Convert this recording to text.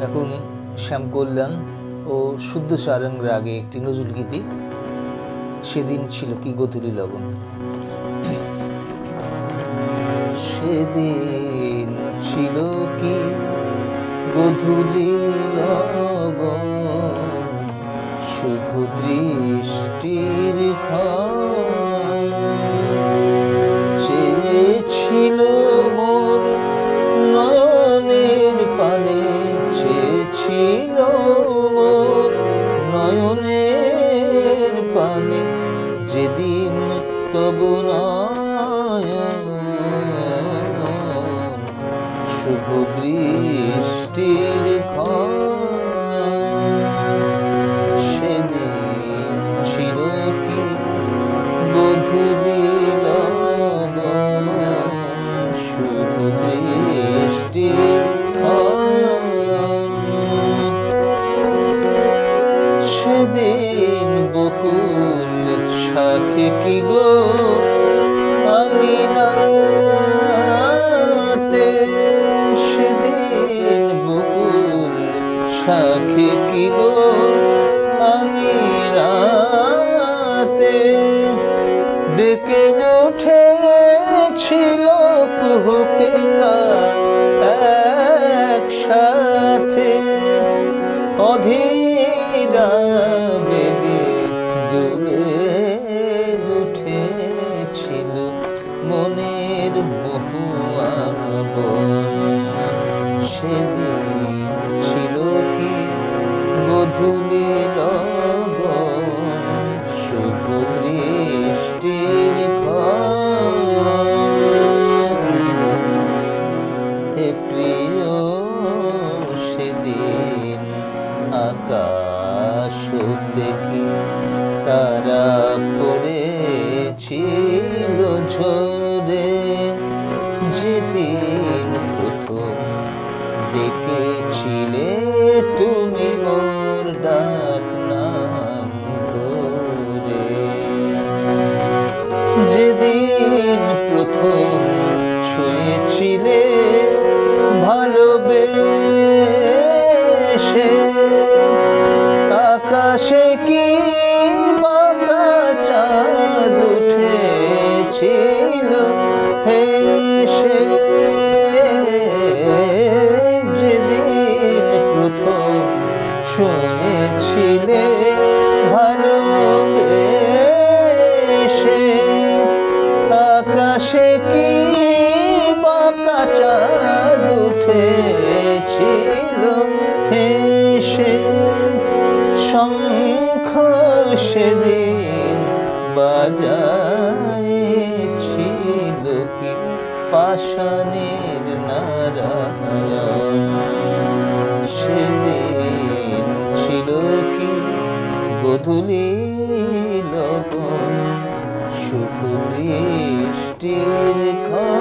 এখন শ্যামকল্যাণ ও শুদ্ধ সারং রাগে একটি নজরুল গীতি, সেদিন ছিল কি গোধূলি লগন। সেদিন ছিল কি গোধূলি লগন, শুভ দৃষ্টির ক্ষণ, চেয়েছিল মোর নয়নের পানে, চেয়েছিল মোর নয়নের পানে, যেদিন তবু নয়ন শুভ দৃষ্টির ক্ষণ। সেদিন ছিল কি গোধূলি লগন, শুভ দৃষ্টির ক্ষণ। সেদিন বকুল শাখে কি গো আঙিনাতে, সেদিন বকুল শাখে কি গো আঙিনাতে, ডেকে উঠেছিল কুহুকে একসাথে, অধীরা বেগে দুলে উঠেছিল মনের মহুয়া বন। সেদিন ছিল কি গোধূলি লগন, শুভ দৃষ্টির ক্ষণ। হে প্রিয় সেদিন আকাশ দেখি তারা পড়েছিল ঝরে, যেদিন প্রথম ডেকেছিলে তুমি মোর ডাক নাম ধরে, যেদিন প্রথম ছুঁয়েছিলে ভালোবেসে, আকাশে কি বাঁকা চাঁদ উঠেছিল হেসে, যেদিন প্রথম ছুঁয়েছিলে ভালোবেসে, আকাশে কি বাঁকা চাঁদ উঠেছিল হেসে। শঙ্খ সেদিন বাজাইছিল কি পাষাণের নারায়ণ। সেদিন ছিল কি গোধূলি লগন, শুভ দৃষ্টির ক্ষণ।